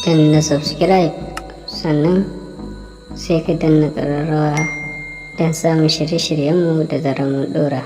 danna subscribe sannan sai ka danna ƙararrawa don samun shirye-shiryenmu da zarar mun ɗora.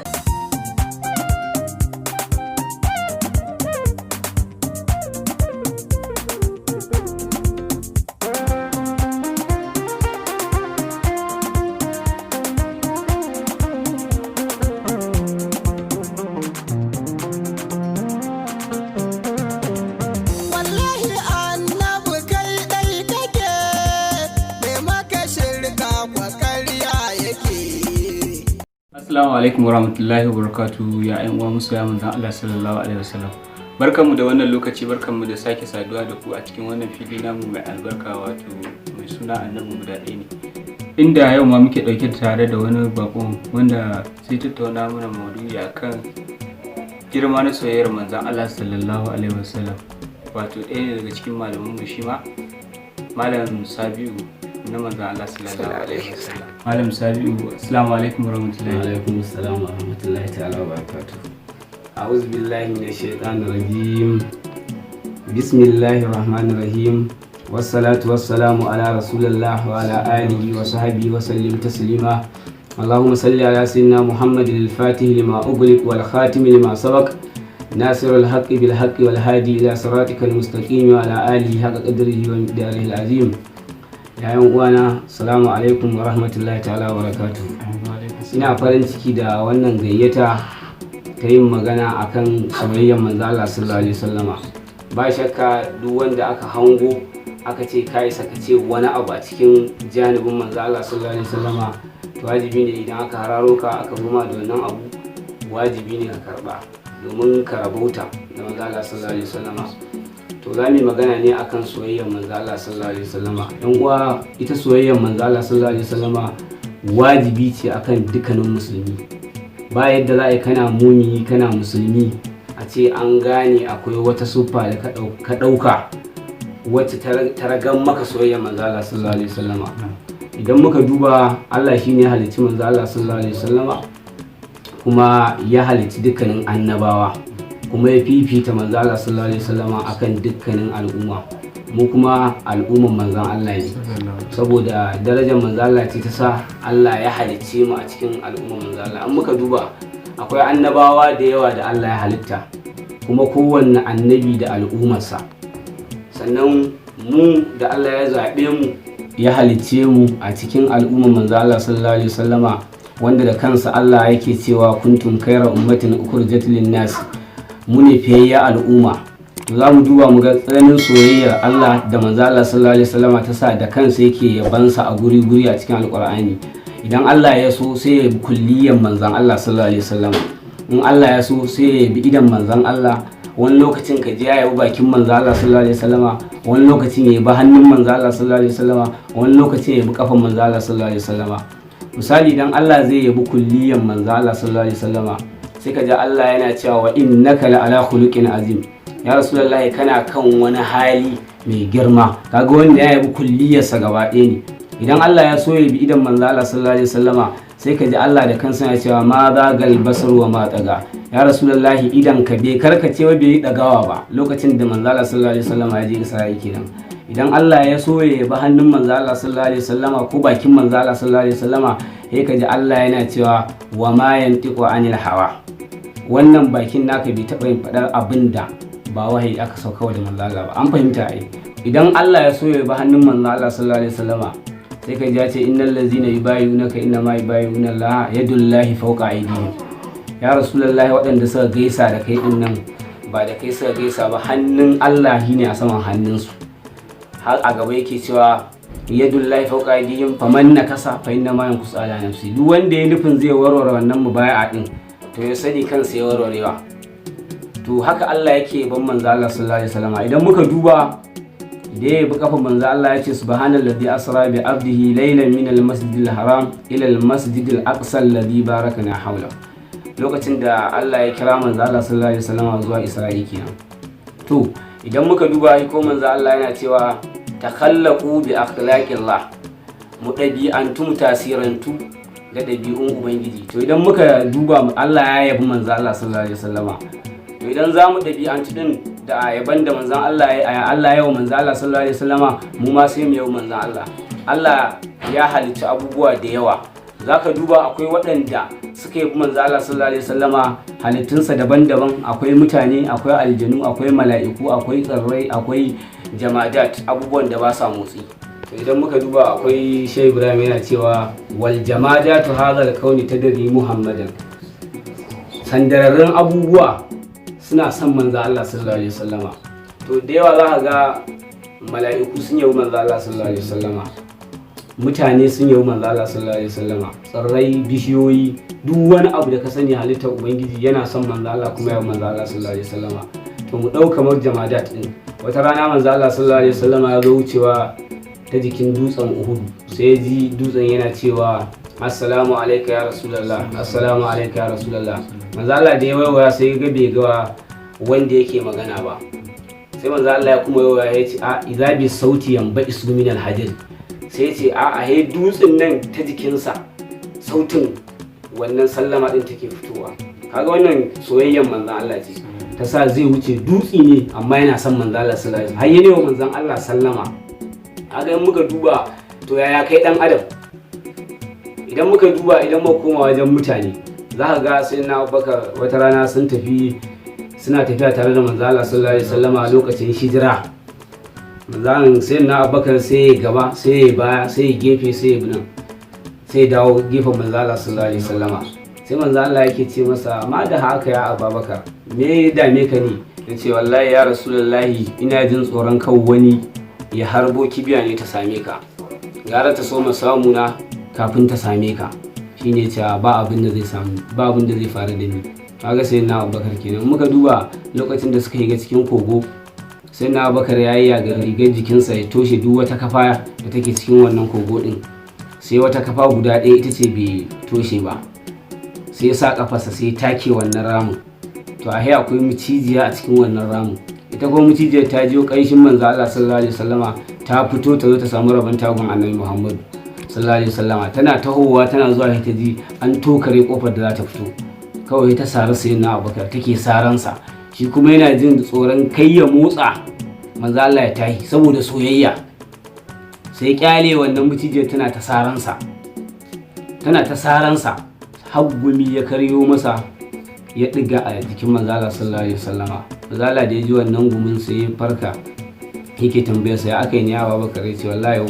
Assalamu alaikum warahmatullahi wabarakatuh ya ƴan uwa musu manzon Allah sallallahu alaihi wasallam. Barkanmu da wannan lokaci, barkanmu da sake saduwa da ku a cikin wannan fili namu mai albarka wato mai suna Annabi guda ɗaya ne. Inda yau ma muke ɗauke tare da wani bako wanda zai tattauna mana maudu'i akan girma na soyayyar manzon Allah sallallahu alaihi wasallam. Wato ɗaya ne daga cikin malaman mu shi ma Malam Sabiu na manzon Allah sallallahu alaihi wasallam. Malam Sabiu, assalamu alaikum warahmatullahi. Wa alaikum assalam wa rahmatullahi ta'ala wa barakatuh. A'udhu billahi minash shaitanir rajim. Bismillahir rahmanir rahim. Wassalatu wassalamu ala rasulillah wa ala alihi wa sahbihi wa sallim taslima. Allahumma salli ala sayyidina Muhammadil fatih lima ughliq wal khatim lima sabaq. Nasirul haqqi bil haqqi wal hadi ila siratikal mustaqim wa ala alihi haqqa qadrihi wa miqdarihi al azim. Yayan uwana, salamu alaikum wa rahmatullahi ta'ala wa barakatuh. Ina farin ciki da wannan gayyata ta yin magana akan soyayyar manzo Allah sallallahu alaihi wasallama. Ba shakka duk wanda aka hango aka ce kai saka ce wani abu a cikin janibin manzo Allah sallallahu alaihi wasallama, to wajibi ne idan aka hararo ka aka goma da wannan abu, wajibi ne ka karba domin ka rabauta da manzo Allah sallallahu alaihi wasallama. To za mu yi magana ne akan soyayyar manzo Allah sallallahu alaihi wasallama. Yan uwa, ita soyayyar manzo Allah sallallahu alaihi wasallama wajibi ce akan dukkanin musulmi. Ba yadda za a yi kana mumini kana musulmi a ce an gane akwai wata siffa da ka ɗauka wacce ta ragan maka soyayyar manzo Allah sallallahu alaihi wasallama. Idan muka duba, Allah shine ya halicci manzo Allah sallallahu alaihi wasallama kuma ya halicci dukkanin annabawa, kuma ya fifita manzo Allah sallallahu alaihi wasallama akan dukkanin al'umma. Mu kuma al'umman manzon Allah ne, saboda darajar manzo Allah ce ta sa Allah ya halicce mu a cikin al'umman manzo Allah. An muka duba, akwai annabawa da yawa da Allah ya halitta, kuma kowanne annabi da al'ummarsa. Sannan mu da Allah ya zaɓe mu ya halicce mu a cikin al'umman manzo Allah sallallahu alaihi wasallama, wanda da kansa Allah yake cewa kuntum khayra ummatin ukhrijat lin-nas, mu ne fiyayya al'umma. To za mu duba mu ga tsananin soyayyar Allah da manzo Allah sallallahu alaihi wasallama ta sa da kansa yake yabansa a guri a cikin alqur'ani. Idan Allah ya so sai ya bi kulliyan manzon Allah sallallahu alaihi wasallama, in Allah ya so sai ya bi idan manzon Allah. Wani lokacin ka ji ya yabi bakin manzo Allah sallallahu alaihi wasallama, wani lokacin ya bi hannun manzo Allah sallallahu alaihi wasallama, wani lokacin ya bi kafan manzo Allah sallallahu alaihi wasallama. Misali, idan Allah zai yabi kulliyan manzo Allah sallallahu alaihi wasallama, sai ka ji Allah yana cewa wa innaka la ala khuluqin azim. Ya rasulullahi, kana kan wani hali mai girma. Kaga wanda ya yabi kulliyarsa gaba ɗaya ne. Idan Allah ya so ya bi idan manzo Allah sallallahu alaihi wasallama, sai ka ji Allah da kansa ya cewa ma zagal basar wa ma taga. Ya rasulullahi, idan ka bai karkace wa bai dagawa ba lokacin da manzo Allah sallallahu alaihi wasallama ya je Isra'i kenan. Idan Allah ya so ya bi hannun manzo Allah sallallahu alaihi wasallama ko bakin manzo Allah sallallahu alaihi wasallama, sai ka ji Allah yana cewa wa ma yantiqu anil hawa. Wannan bakin naka bai taɓa yin faɗar abin da ba wahayi aka sauka da manzo Allah ba. An fahimta ai. Idan Allah ya so ya bi hannun manzo Allah sallallahu alaihi wasallama, sai ka ji ya ce innal ladzina yubayyi'unaka innama yubayyi'una Allah yadullahi fawqa aydihim. Ya rasulullahi, waɗanda suka gaisa da kai din nan ba da kai suka gaisa ba, hannun Allah shine a saman hannunsu. Har a gaba yake cewa yadullahi fawqa aydihim faman nakasa fa innama yankusu ala nafsi. Duk wanda ya nufin zai warware wannan mubaya'a din, to ya sani kansa ya warwarewa. To haka Allah yake ban manzo Allah sallallahu alaihi wasallam. Idan muka duba da ya bi kafa manzo Allah ya ce subhanallazi asra bi abdihi laylan min al-masjidil haram ila al-masjidil aqsa alladhi barakana hawla. Lokacin da Allah ya kira manzo Allah sallallahu alaihi wasallam zuwa Isra'i kenan. To idan muka duba ko manzo Allah yana cewa takhallaqu bi akhlaqillah, mu dabi'antu tasirantu da dabi'un ubangiji. To idan muka duba, Allah ya yabi manzo Allah sallallahu alaihi wasallama, to idan za mu ɗabi'anci din da yaban da manzon Allah ya yawa manzon Allah sallallahu alaihi wasallama mu ma sai mu yawa manzon Allah. Allah ya halicci abubuwa da yawa, zaka duba akwai waɗanda suka yi manzon Allah sallallahu alaihi wasallama halittunsa daban-daban, akwai mutane, akwai aljanu, akwai mala'iku, akwai tsirrai, akwai jamadat, abubuwan da ba sa motsi. To idan muka duba akwai Shehu Ibrahim yana cewa wal jamadatu hadha al-kauni tadri Muhammadan. Sandararrun abubuwa suna son manzo Allah sallallahu alaihi wasallama. To da yawa za ka ga mala'iku sun yabi manzo Allah sallallahu alaihi wasallama, mutane sun yabi manzo Allah sallallahu alaihi wasallama, tsirrai, bishiyoyi, duk wani abu da ka sani halittar ubangiji yana son manzo Allah kuma yabi manzo Allah sallallahu alaihi wasallama. To mu dauka kamar jamadat din, wata rana manzo Allah sallallahu alaihi wasallama ya zo wucewa ta jikin dutsen Uhud, sai ya ji dutsen yana cewa assalamu alayka ya rasulullah, assalamu alayka ya rasulullah. Manzo Allah da ya waiwaya sai ga bai ga wanda yake magana ba, sai manzo Allah ya kuma waiwaya ya ce a idza bi sauti yamba isu min al-hajar, sai ya ce a he dutsen nan ta jikinsa sautin wannan sallama din take fitowa. Kaga wannan soyayyen manzo Allah ce ta sa zai wuce dutsi ne amma yana son manzo Allah sallallahu alaihi wasallam, har yana wa manzon Allah sallama. Kaga in muka duba to yaya kai dan adam, idan muka duba idan muka koma wajen mutane za ka ga sai na Abubakar wata rana suna tafiya tare da manzo Allah sallallahu alaihi wasallama lokacin hijira. Manzon sai na Abubakar sai ya gaba, sai ya baya, sai ya gefe, sai ya binan, sai ya dawo gefen manzo Allah sallallahu alaihi wasallama. Sai manzo Allah yake ce masa ma da haka ya Abubakar, me ya dame ka ne? Yace wallahi ya rasulullahi ina jin tsoron kawo wani ya harbo kibiya ne ta same ka, gara ta so samu na kafin ta same ka. Shine cewa ba abin da zai faru da ni. Kaga sai na Abubakar kenan. Muka duba lokacin da suka shiga cikin kogo, sai na Abubakar ya yi yaga rigar jikinsa ya toshe duk wata kafa da take cikin wannan kogo din, sai wata kafa guda ɗaya ita ce bai toshe ba, sai ya sa kafarsa sai take wannan ramin. To a akwai mucijiya a cikin wannan ramin, ita kuma mucijiyar ta jiyo ƙanshin manzo Allah sallallahu alaihi wasallama, ta fito ta zo ta samu rabon tagun annabi Muhammad sallallahu alaihi wasallama. Tana tahowa tana zuwa ta ji an tokare kofar da za ta fito, kawai ta sari sayyidina Abubakar take saransa, shi kuma yana jin tsoron kai ya motsa manzo Allah ya tahi saboda soyayya, sai kyale wannan mucijiyar tana ta saransa har gumi ya karyo masa ya diga a jikin manzo Allah sallallahu alaihi wasallama. Manzo Allah da ya ji wannan gumin sai ya farka, yake tambayar sa ya aka yi ne ya Abubakar, ya ce wallahi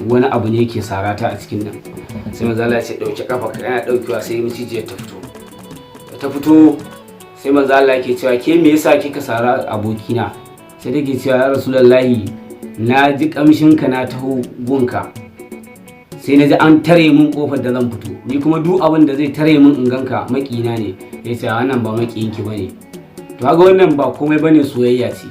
wani abu ne yake sarata a cikin nan. Sai manzo Allah ya ce dauke kafa ka, yana daukewa sai mucijiyar ta fito. Sai manzo Allah yake cewa ke me yasa kika sara abokina? Sai take cewa ya rasulullahi na ji kamshin ka na taho gunka, sai na ji an tare min kofar da zan fito, ni kuma duk abin da zai tare min in ganka makina ne. Ya ce wannan ba makiyinki bane. To kaga wannan ba komai bane, soyayya ce,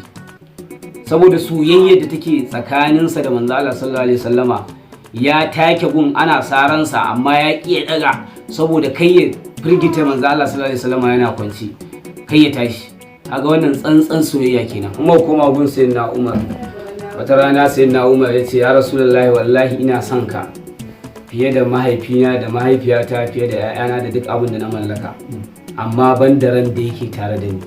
saboda soyayya da take tsakaninsa da manzo Allah sallallahu alaihi wasallama. Ya take gun ana saransa amma ya ƙi ya daga saboda kai ya firgita manzo Allah sallallahu alaihi wasallama yana kwanci, kai ya tashi. Kaga wannan tsantsan soyayya kenan. Kuma koma gun sayyidina Umar, wata rana sayyidina Umar ya ce ya rasulullahi wallahi ina son ka fiye da mahaifina da mahaifiyata, fiye da 'ya'yana da duk abin da na mallaka, amma ban da ran da yake tare da ni.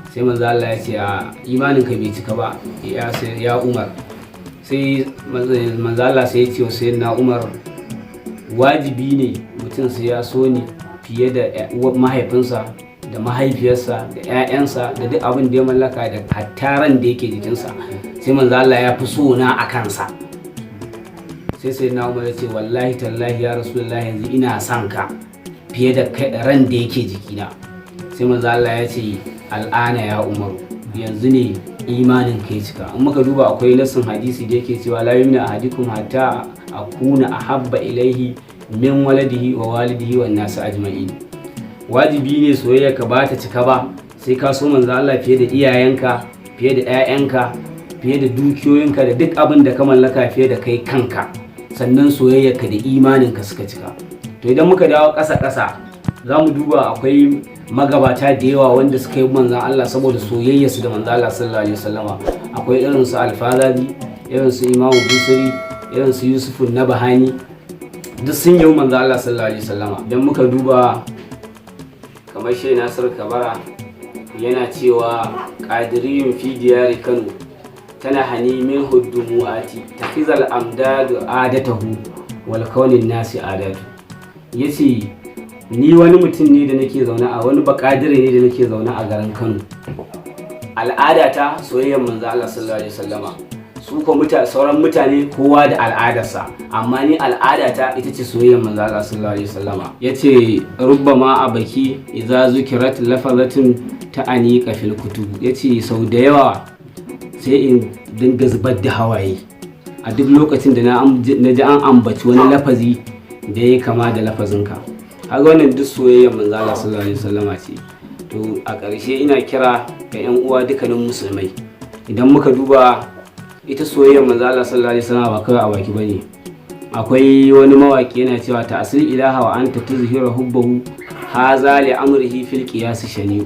Sai manzo Allah ya ce a imanin ka bai cika ba ya Umar. Sai manzo Allah sai ya ce sai na Umar wajibi ne mutum sai ya so ni fiye da mahaifinsa da mahaifiyarsa da 'ya'yansa da duk abin da ya mallaka da hatta ran da yake jikinsa. Sai manzo Allah ya fi so na a kansa. Sai na Umar ya ce wallahi tallahi ya rasulullahi yanzu ina son ka fiye da ran da yake jikina. Sai manzo Allah ya ce al'ana ya Umar, yanzu ne imanin kai cika. In muka duba akwai nasin hadisi da yake cewa la yumina ahadikum hatta akuna ahabba ilaihi min waladihi wa walidihi wan nas ajma'in. Wajibi ne soyayya ka ba ta cika ba sai ka so manzo Allah fiye da iyayenka, fiye da 'ya'yanka, fiye da dukiyoyinka da duk abin da ka mallaka, fiye da kai kanka, sannan soyayyarka da imaninka suka cika. To idan muka dawo ƙasa-ƙasa za mu duba akwai magabata da yawa wanda suka yi manzan Allah saboda soyayyarsu da manzan Allah sallallahu alaihi wasallama. Akwai irin su Alfazazi, irin su Imamu Busiri, irin su Yusufu Nabahani, duk sun yi manzan Allah sallallahu alaihi wasallama. Idan muka duba kamar Shehu Nasir Kabara yana cewa qadiriyun fi diyari Kano tana hani min huddumuati tafizal amdadu adatahu wal kaunin nasi adatu. Yace ni wani mutum ne da nake zaune a wani bakadire ne da nake zaune a garin Kano. Al'adata soyayyar manzo Allah sallallahu alaihi wasallama. Su ko sauran mutane kowa da al'adarsa, amma ni al'adata ita ce soyayyar manzo Allah sallallahu alaihi wasallama. Yace rubbama abaki idza zukirat lafazatin ta'ani fil kutub. Yace sau da yawa sai in dinga zubar da hawaye a duk lokacin da na ji an ambaci wani lafazi da ya kama da lafazinka. Haka wannan duk soyayyar manzo Allah sallallahu alaihi wasallama ce. To a ƙarshe ina kira ga 'yan uwa dukkanin musulmai, idan muka duba ita soyayyar manzo Allah sallallahu alaihi wasallam ba kawai a baki bane. Akwai wani mawaki yana cewa ta'sil ilaha wa anta tuzhiru hubbahu haza li amrihi fil qiyas shani'u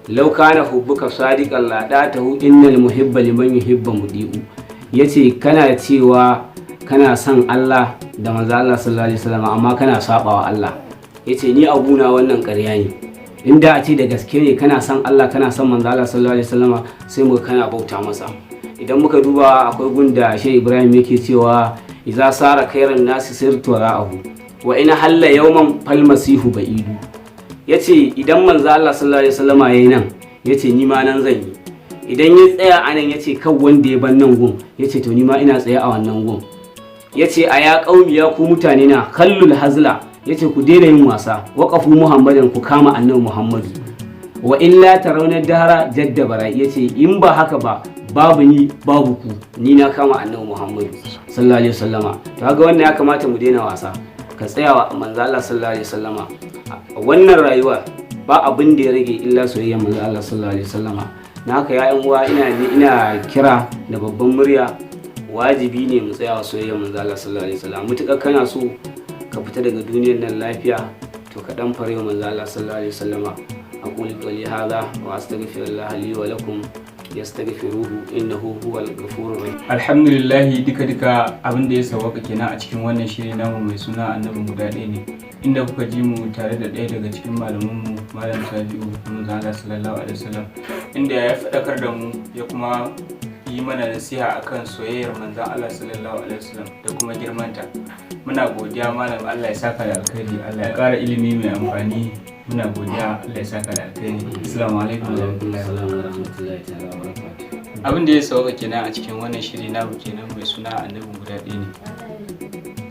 law kana hubbuka sadiqan la datahu innal muhibba liman yuhibbu mudi'u. Yace kana cewa kana son Allah da manzo Allah sallallahu alaihi wasallam amma kana sabawa Allah. Yace ni abuna wannan ƙarya ne, inda a ce da gaske ne kana son Allah kana son manzo Allah sallallahu alaihi wasallam sai mu kana bauta masa. Idan muka duba akwai gunda Shehu Ibrahim yake cewa idza sara khairan nasi sirtu ra'ahu wa ina halla yawman fal masihu ba'idu. Yace idan manzo Allah sallallahu alaihi wasallama yayin nan yace ni ma nan zan yi, idan ya tsaya anan yace kan wanda ya ban nan gun yace to ni ma ina tsaye a wannan gun. Yace a ya qaumi ya ku mutane na kallul hazla, yace ku daina yin wasa, waqafu muhammadan ku kama annabi muhammadu wa illa tarawna dahara jadda bara. Yace in ba haka ba babu ni babu ku, ni na kama annabi muhammadu sallallahu alaihi wasallama. To kaga wannan ya kamata mu daina wasa, ka tsaya wa manzo Allah sallallahu alaihi wasallama. Wannan rayuwa ba abin da ya rage illa soyayyar manzo Allah sallallahu alaihi wasallama. Na haka ya yan uwa ina kira da babban murya, wajibi ne mu tsaya wa soyayyar manzo Allah sallallahu alaihi wasallama. Mutukar kana so ka fita daga duniyar nan lafiya to ka dan fare manzo Allah sallallahu alaihi wasallama. aqulu qawli hadha wa astaghfirullaha li wa lakum yastaghfiruhu innahu huwal ghafurur rahim. Alhamdulillah, duka abin da ya sawaka kenan a cikin wannan shiri namu mai suna Annabi guda ɗaya ne, inda kuka ji mu tare da ɗaya daga cikin malamanmu Malam Sabi'u Muhammad sallallahu alaihi wasallam, inda ya faɗakar da mu ya kuma yi mana nasiha akan soyayyar manzon Allah sallallahu alaihi wasallam da kuma girmanta. Muna godiya malam, Allah ya saka da alkhairi, Allah ya ƙara ilimi mai amfani. Muna godiya, Allah ya saka da alkhairi. Assalamu alaikum wa rahmatullahi ta'ala wa barakatuh. Abin da ya sauka kenan a cikin wannan shiri na kenan mai suna Annabi guda ɗaya ne.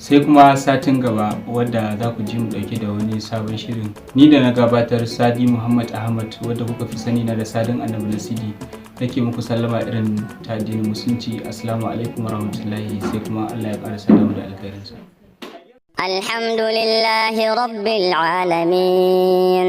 Sai kuma satin gaba wadda za ku ji mu dauke da wani sabon shirin. Ni da na gabatar Sadi Muhammad Ahmad, wadda kuka fi sani na da Sadin Annabi Nasidi, nake muku sallama irin ta addinin musulunci. Assalamu alaikum wa rahmatullahi, sai kuma Allah ya ƙara sada mu da alkhairinsa. الحمد لله رب العالمين.